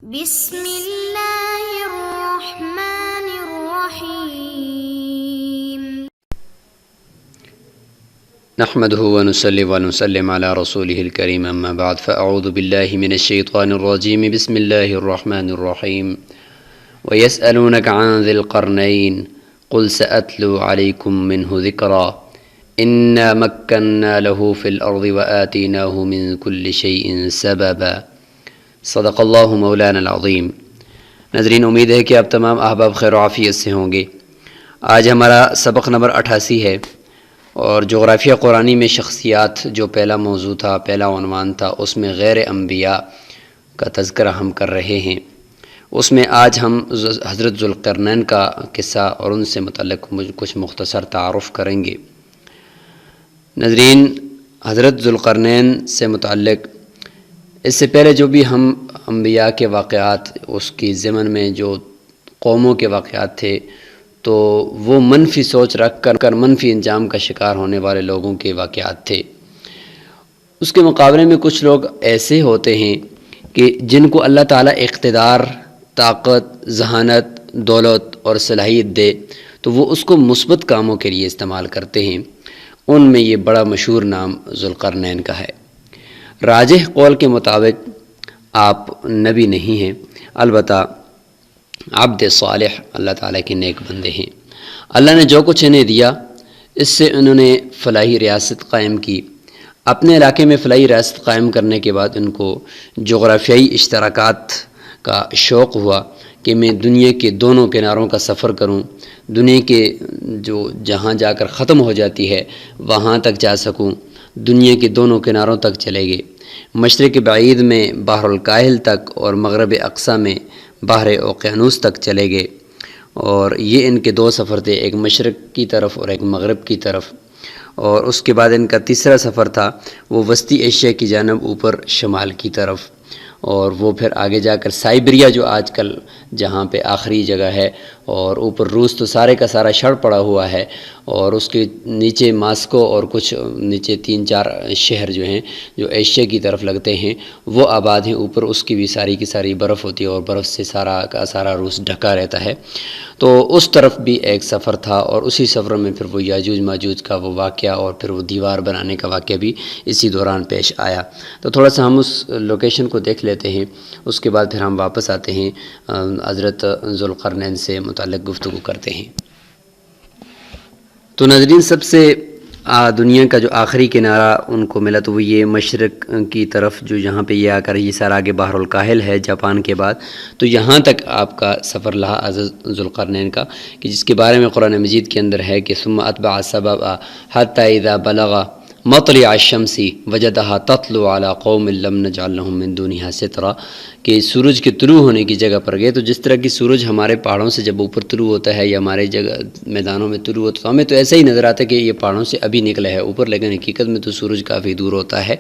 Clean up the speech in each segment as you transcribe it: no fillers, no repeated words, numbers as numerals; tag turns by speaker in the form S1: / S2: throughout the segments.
S1: بسم اللہ الرحمن الرحیم
S2: نحمده ونصلي ونسلم على رسوله الكريم اما بعد فاعوذ بالله من الشيطان الرجيم بسم الله الرحمن الرحيم ويسألونك عن ذي القرنين قل سأتلو عليكم منه ذكرا إنا مكنا له في الأرض وآتيناه من كل شيء سببا صدق اللہ مولانا العظیم۔ ناظرین، امید ہے کہ آپ تمام احباب خیر و عافیت سے ہوں گے۔ آج ہمارا سبق نمبر 88 ہے اور جغرافیہ قرآنی میں شخصیات جو پہلا موضوع تھا، پہلا عنوان تھا، اس میں غیر انبیاء کا تذکرہ ہم کر رہے ہیں۔ اس میں آج ہم حضرت ذوالقرنین کا قصہ اور ان سے متعلق کچھ مختصر تعارف کریں گے۔ ناظرین، حضرت ذوالقرنین سے متعلق اس سے پہلے جو بھی ہم انبیاء کے واقعات، اس کی ضمن میں جو قوموں کے واقعات تھے، تو وہ منفی سوچ رکھ کر منفی انجام کا شکار ہونے والے لوگوں کے واقعات تھے۔ اس کے مقابلے میں کچھ لوگ ایسے ہوتے ہیں کہ جن کو اللہ تعالیٰ اقتدار، طاقت، ذہانت، دولت اور صلاحیت دے تو وہ اس کو مثبت کاموں کے لیے استعمال کرتے ہیں۔ ان میں یہ بڑا مشہور نام ذوالقرنین کا ہے۔ راجح قول کے مطابق آپ نبی نہیں ہیں، البتہ عبد صالح، اللہ تعالیٰ کے نیک بندے ہیں۔ اللہ نے جو کچھ انہیں دیا، اس سے انہوں نے فلاحی ریاست قائم کی۔ اپنے علاقے میں فلاحی ریاست قائم کرنے کے بعد ان کو جغرافیائی اشتراکات کا شوق ہوا کہ میں دنیا کے دونوں کناروں کا سفر کروں، دنیا کے جو جہاں جا کر ختم ہو جاتی ہے وہاں تک جا سکوں۔ دنیا کے دونوں کناروں تک چلے گئے، مشرق بعید میں بحر الکاہل تک اور مغرب اقصیٰ میں بحر اوقیانوس تک چلے گئے۔ اور یہ ان کے دو سفر تھے، ایک مشرق کی طرف اور ایک مغرب کی طرف۔ اور اس کے بعد ان کا تیسرا سفر تھا وہ وسطی ایشیا کی جانب اوپر شمال کی طرف، اور وہ پھر آگے جا کر سائبریا جو آج کل جہاں پہ آخری جگہ ہے، اور اوپر روس تو سارے کا سارا شڑ پڑا ہوا ہے، اور اس کے نیچے ماسکو اور کچھ نیچے 3-4 شہر جو ہیں جو ایشیا کی طرف لگتے ہیں وہ آباد ہیں۔ اوپر اس کی بھی ساری کی ساری برف ہوتی ہے اور برف سے سارا کا سارا روس ڈھکا رہتا ہے۔ تو اس طرف بھی ایک سفر تھا، اور اسی سفر میں پھر وہ یاجوج ماجوج کا وہ واقعہ اور پھر وہ دیوار بنانے کا واقعہ بھی اسی دوران پیش آیا۔ تو تھوڑا سا ہم اس لوکیشن کو دیکھ لیتے ہیں، اس کے بعد پھر ہم واپس آتے ہیں، حضرت ذوالقرنین سے متعلق گفتگو کرتے ہیں۔ تو ناظرین، سب سے دنیا کا جو آخری کنارہ ان کو ملا تو وہ یہ مشرق کی طرف، جو یہاں پہ یہ آ کر یہ سارا آگے بحر الکاہل ہے جاپان کے بعد، تو یہاں تک آپ کا سفر رہا حضرت ذوالقرنین کا، کہ جس کے بارے میں قرآن مجید کے اندر ہے کہ ثم اتبع سببا حتی اذا بلغ مطلع الشمس وجدها تطلع على قوم لم نجعل لهم من دونها سترا، کہ سورج کے طلوع ہونے کی جگہ پر گئے۔ تو جس طرح کی سورج ہمارے پہاڑوں سے جب اوپر طلوع ہوتا ہے یا ہمارے جگہ میدانوں میں طلوع ہوتا ہے تو ہمیں تو ایسا ہی نظر آتا ہے کہ یہ پہاڑوں سے ابھی نکلا ہے اوپر، لیکن حقیقت میں تو سورج کافی دور ہوتا ہے۔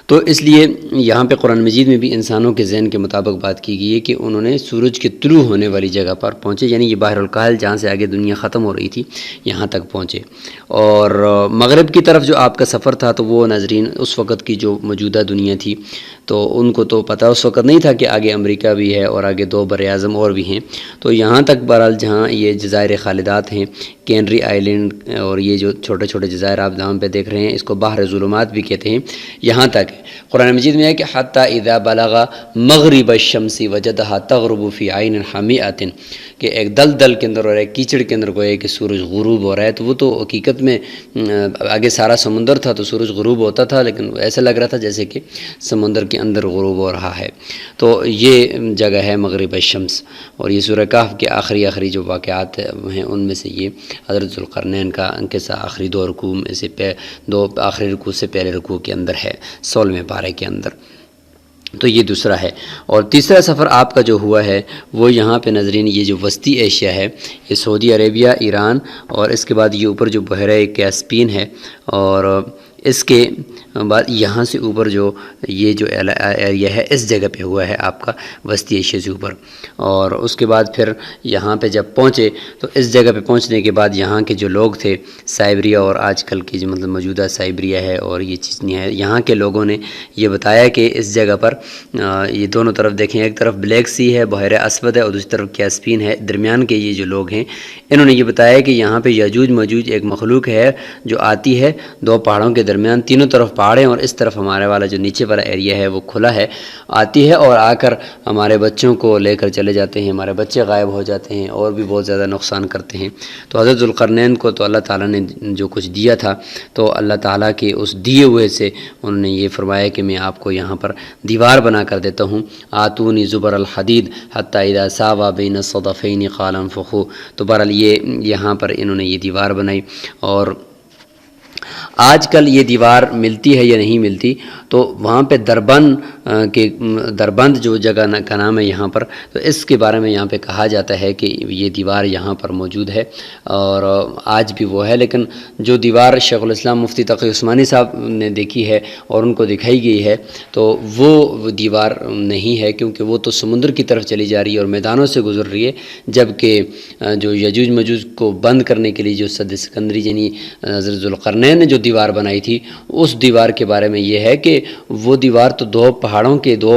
S2: تو اس لیے یہاں پہ قرآن مجید میں بھی انسانوں کے ذہن کے مطابق بات کی گئی ہے کہ انہوں نے سورج کے طلوع ہونے والی جگہ پر پہنچے، یعنی یہ بحر الکاہل جہاں سے آگے دنیا ختم ہو رہی تھی یہاں تک پہنچے۔ اور مغرب کی طرف جو آپ کا سفر تھا تو وہ ناظرین اس وقت کی جو موجودہ دنیا تھی، تو ان کو تو پتہ اس وقت نہیں تھا کہ آگے امریکہ بھی ہے اور آگے 2 بر اعظم اور بھی ہیں۔ تو یہاں تک بہرحال جہاں یہ جزائر خالدات ہیں، کینری آئلینڈ، اور یہ جو چھوٹے چھوٹے جزائر آپ جہاں پہ دیکھ رہے ہیں اس کو بحر ظلمات بھی کہتے ہیں، یہاں تک قرآن مجید میں ہے کہ حتی اذا بلغ مغرب الشمس وجدها تغرب فی عین حمیۃ، کہ ایک دلدل کے اندر اور ایک کیچڑ کے اندر کوئی کہ سورج غروب ہو رہا ہے۔ تو وہ تو حقیقت میں آگے سارا سمندر تھا تو سورج غروب ہوتا تھا، لیکن ایسا لگ رہا تھا جیسے کہ سمندر کے اندر غروب ہو رہا ہے۔ تو یہ جگہ ہے مغرب الشمس، اور یہ سورہ کہف کے آخری جو واقعات ہیں ان میں سے یہ حضرت ذوالقرنین کا قصہ آخری 2 رکوع میں سے 2 آخری رکوع سے پہلے رکوع کے اندر ہے، 16ویں پارے کے اندر۔ تو یہ دوسرا ہے۔ اور تیسرا سفر آپ کا جو ہوا ہے وہ یہاں پہ ناظرین یہ جو وسطی ایشیا ہے، یہ سعودی عربیہ، ایران، اور اس کے بعد یہ اوپر جو بحیرہ کیسپین ہے، اور اس کے بعد یہاں سے اوپر جو یہ جو ایریا ہے اس جگہ پہ ہوا ہے آپ کا وسطی ایشیا سے اوپر، اور اس کے بعد پھر یہاں پہ جب پہنچے تو اس جگہ پہ پہنچنے کے بعد یہاں کے جو لوگ تھے سائبریا اور آج کل کی جو مطلب موجودہ سائبریا ہے اور یہ چیزیں ہیں، یہاں کے لوگوں نے یہ بتایا کہ اس جگہ پر یہ دونوں طرف دیکھیں، ایک طرف بلیک سی ہے بحیرہ اسود ہے اور دوسری طرف کیسپین ہے، درمیان کے یہ جو لوگ ہیں انہوں نے یہ بتایا کہ یہاں پہ یجوج مجوج ایک مخلوق ہے جو آتی ہے دو پہاڑوں کے درمیان، تینوں طرف پہاڑ ہیں اور اس طرف ہمارے والا جو نیچے والا ایریا ہے وہ کھلا ہے، آتی ہے اور آ کر ہمارے بچوں کو لے کر چلے جاتے ہیں، ہمارے بچے غائب ہو جاتے ہیں اور بھی بہت زیادہ نقصان کرتے ہیں۔ تو حضرت ذوالقرنین کو تو اللہ تعالیٰ نے جو کچھ دیا تھا تو اللہ تعالیٰ کے اس دیے ہوئے سے انہوں نے یہ فرمایا کہ میں آپ کو یہاں پر دیوار بنا کر دیتا ہوں، آتونی زبر الحدید حتی اذا ساوا بین الصدفین قال انفخوا۔ تو بہرحال یہ یہاں پر انہوں نے یہ دیوار بنائی، اور آج کل یہ دیوار ملتی ہے یا نہیں ملتی تو وہاں پہ دربند جو جگہ کا نام ہے یہاں پر، تو اس کے بارے میں یہاں پہ کہا جاتا ہے کہ یہ دیوار یہاں پر موجود ہے اور آج بھی وہ ہے، لیکن جو دیوار شیخ الاسلام مفتی تقی عثمانی صاحب نے دیکھی ہے اور ان کو دکھائی گئی ہے تو وہ دیوار نہیں ہے، کیونکہ وہ تو سمندر کی طرف چلی جا رہی ہے اور میدانوں سے گزر رہی ہے، جبکہ جو یجوج مجوج کو بند کرنے کے لیے جو سد سکندری یعنی حضرت ذوالقرنین نے جو دیوار بنائی تھی، اس دیوار کے بارے میں یہ ہے کہ وہ دیوار تو دو پہاڑوں کے دو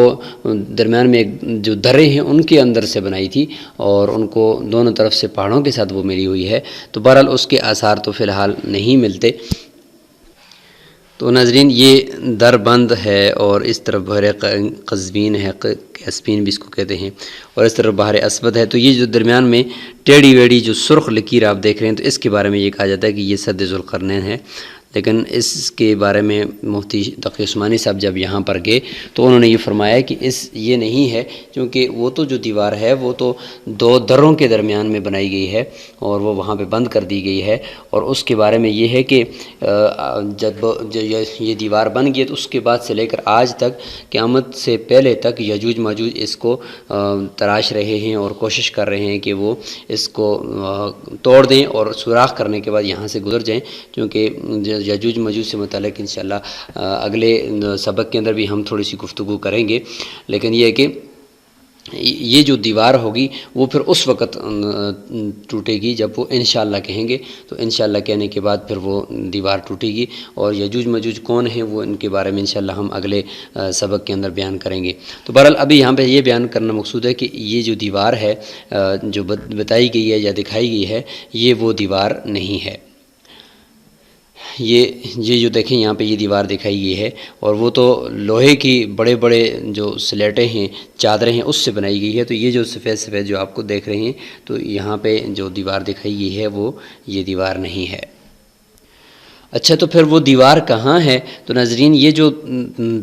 S2: درمیان میں ایک جو درے ہیں ان کے اندر سے بنائی تھی اور ان کو دونوں طرف سے پہاڑوں کے ساتھ وہ ملی ہوئی ہے، تو بہرحال اس کے آثار تو فی الحال نہیں ملتے۔ تو ناظرین یہ در بند ہے اور اس طرف بحر قزوین ہے، کیسپین بھی اس کو کہتے ہیں، اور اس طرف بحر اسود ہے، تو یہ جو درمیان میں ٹیڑھی ویڑھی جو سرخ لکیر آپ دیکھ رہے ہیں تو اس کے بارے میں یہ کہا جاتا ہے کہ یہ سد ذوالقرنین ہے، لیکن اس کے بارے میں مفتی تقی عثمانی صاحب جب یہاں پر گئے تو انہوں نے یہ فرمایا کہ یہ نہیں ہے، کیونکہ وہ تو جو دیوار ہے وہ تو دو دروں کے درمیان میں بنائی گئی ہے اور وہ وہاں پہ بند کر دی گئی ہے، اور اس کے بارے میں یہ ہے کہ جب یہ دیوار بن گئی تو اس کے بعد سے لے کر آج تک قیامت سے پہلے تک یجوج ماجوج اس کو تراش رہے ہیں اور کوشش کر رہے ہیں کہ وہ اس کو توڑ دیں اور سوراخ کرنے کے بعد یہاں سے گزر جائیں، کیونکہ یجوج ماجوج سے متعلق انشاءاللہ اگلے سبق کے اندر بھی ہم تھوڑی سی گفتگو کریں گے، لیکن یہ ہے کہ یہ جو دیوار ہوگی وہ پھر اس وقت ٹوٹے گی جب وہ انشاءاللہ کہیں گے، تو انشاءاللہ کہنے کے بعد پھر وہ دیوار ٹوٹے گی، اور یجوج مجوج کون ہیں وہ ان کے بارے میں انشاءاللہ ہم اگلے سبق کے اندر بیان کریں گے۔ تو بہرحال ابھی یہاں پہ یہ بیان کرنا مقصود ہے کہ یہ جو دیوار ہے جو بتائی گئی ہے یا دکھائی گئی ہے یہ وہ دیوار نہیں ہے۔ یہ جو دیکھیں یہاں پہ یہ دیوار دکھائی گئی ہے اور وہ تو لوہے کی بڑے بڑے جو سلیٹیں ہیں چادریں ہیں اس سے بنائی گئی ہے، تو یہ جو سفید سفید جو آپ کو دیکھ رہے ہیں تو یہاں پہ جو دیوار دکھائی گئی ہے وہ یہ دیوار نہیں ہے۔ اچھا تو پھر وہ دیوار کہاں ہے؟ تو ناظرین یہ جو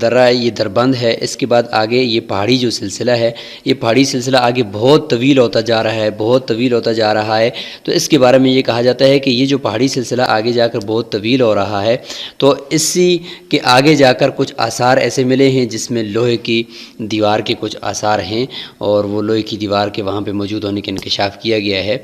S2: درہ یہ دربند ہے، اس کے بعد آگے یہ پہاڑی جو سلسلہ ہے، یہ پہاڑی سلسلہ آگے بہت طویل ہوتا جا رہا ہے، بہت طویل ہوتا جا رہا ہے، تو اس کے بارے میں یہ کہا جاتا ہے کہ یہ جو پہاڑی سلسلہ آگے جا کر بہت طویل ہو رہا ہے، تو اسی کے آگے جا کر کچھ آثار ایسے ملے ہیں جس میں لوہے کی دیوار کے کچھ آثار ہیں، اور وہ لوہے کی دیوار کے وہاں پہ موجود ہونے کا انکشاف کیا گیا ہے۔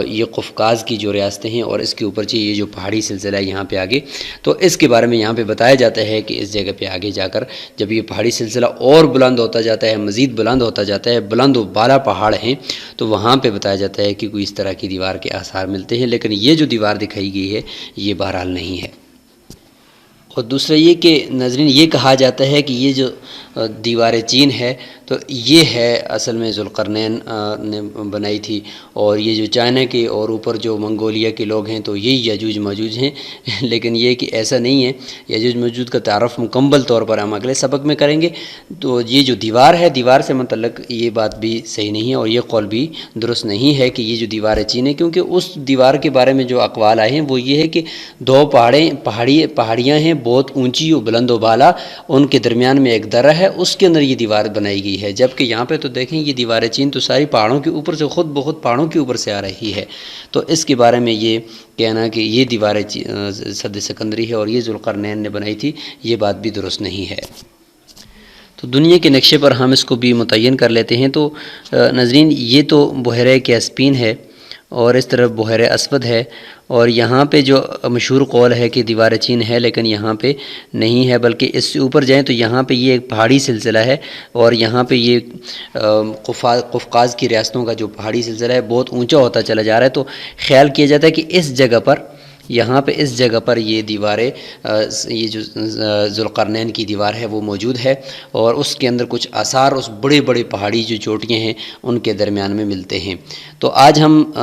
S2: یہ قفقاز کی جو ریاستیں ہیں اور اس کے اوپر یہ جو پہاڑی سلسلہ ہے یہاں پہ آگے، تو اس کے بارے میں یہاں پہ بتایا جاتا ہے کہ اس جگہ پہ آگے جا کر جب یہ پہاڑی سلسلہ اور بلند ہوتا جاتا ہے، مزید بلند ہوتا جاتا ہے، بلند و بالا پہاڑ ہیں، تو وہاں پہ بتایا جاتا ہے کہ کوئی اس طرح کی دیوار کے آثار ملتے ہیں، لیکن یہ جو دیوار دکھائی گئی ہے یہ بہرحال نہیں ہے۔ اور دوسرا یہ کہ ناظرین یہ کہا جاتا ہے کہ یہ جو دیوار چین ہے تو یہ ہے اصل میں ذوالقرنین نے بنائی تھی، اور یہ جو چائنا کے اور اوپر جو منگولیا کے لوگ ہیں تو یہ یجوج ماجوج ہیں، لیکن یہ کہ ایسا نہیں ہے۔ یجوج ماجوج کا تعارف مکمل طور پر ہم اگلے سبق میں کریں گے۔ تو یہ جو دیوار ہے دیوار سے متعلق یہ بات بھی صحیح نہیں ہے اور یہ قول بھی درست نہیں ہے کہ یہ جو دیوار چین ہے، کیونکہ اس دیوار کے بارے میں جو اقوال آئے ہیں وہ یہ ہے کہ دو پہاڑیاں ہیں بہت اونچی و بلند و بالا، ان کے درمیان میں ایک درہ ہے، اس کے اندر یہ دیوار بنائی گئی ہے، جبکہ یہاں پہ تو دیکھیں یہ دیوار چین تو ساری پہاڑوں کے اوپر سے خود بخود پہاڑوں کے اوپر سے آ رہی ہے، تو اس کے بارے میں یہ کہنا کہ یہ دیوار سد سکندری ہے اور یہ ذوالقرنین نے بنائی تھی، یہ بات بھی درست نہیں ہے۔ تو دنیا کے نقشے پر ہم اس کو بھی متعین کر لیتے ہیں۔ تو ناظرین یہ تو بحیرہ کیسپین ہے اور اس طرف بحیر اسود ہے، اور یہاں پہ جو مشہور قول ہے کہ دیوار چین ہے، لیکن یہاں پہ نہیں ہے، بلکہ اس سے اوپر جائیں تو یہاں پہ یہ ایک پہاڑی سلسلہ ہے، اور یہاں پہ یہ قفقاز کی ریاستوں کا جو پہاڑی سلسلہ ہے بہت اونچا ہوتا چلا جا رہا ہے۔ تو خیال کیا جاتا ہے کہ اس جگہ پر، یہاں پہ اس جگہ پر یہ دیواریں، یہ جو ذوالقرنین کی دیوار ہے وہ موجود ہے، اور اس کے اندر کچھ آثار اس بڑے بڑے پہاڑی جو چوٹیاں ہیں ان کے درمیان میں ملتے ہیں۔ تو آج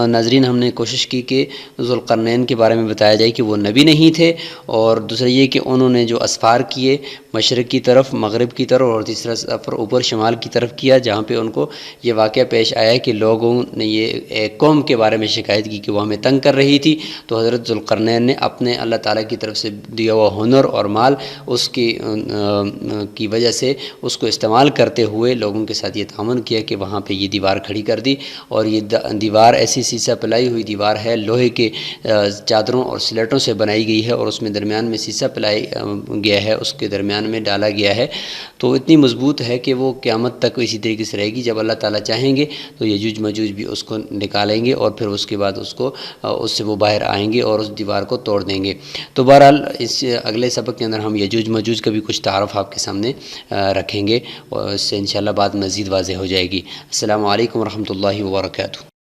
S2: ناظرین ہم نے کوشش کی کہ ذوالقرنین کے بارے میں بتایا جائے کہ وہ نبی نہیں تھے، اور دوسرا یہ کہ انہوں نے جو اسفار کیے مشرق کی طرف، مغرب کی طرف، اور تیسرا سفر اوپر شمال کی طرف کیا، جہاں پہ ان کو یہ واقعہ پیش آیا کہ لوگوں نے یہ ایک قوم کے بارے میں شکایت کی کہ وہ ہمیں تنگ کر رہی تھی، تو حضرت ذوالقرنین نے اپنے اللہ تعالیٰ کی طرف سے دیا ہوا ہنر اور مال اس کی وجہ سے اس کو استعمال کرتے ہوئے لوگوں کے ساتھ یہ تعاون کیا کہ وہاں پہ یہ دیوار کھڑی کر دی، اور یہ دیوار ایسی سیسہ پلائی ہوئی دیوار ہے، لوہے کے چادروں اور سلیٹوں سے بنائی گئی ہے، اور اس میں درمیان میں سیسہ پلائی گیا ہے، اس کے درمیان میں ڈالا گیا ہے، تو اتنی مضبوط ہے کہ وہ قیامت تک اسی طریقے سے رہے گی۔ جب اللہ تعالیٰ چاہیں گے تو یجوج مجوج بھی اس کو نکالیں گے، اور پھر اس کے بعد اس سے وہ باہر آئیں گے اور اس دیوار کو توڑ دیں گے۔ تو بہرحال اس اگلے سبق کے اندر ہم یجوج مجوج کا بھی کچھ تعارف آپ کے سامنے رکھیں گے، اور اس سے انشاءاللہ بات مزید واضح ہو جائے گی۔ السلام علیکم ورحمۃ اللہ وبرکاتہ۔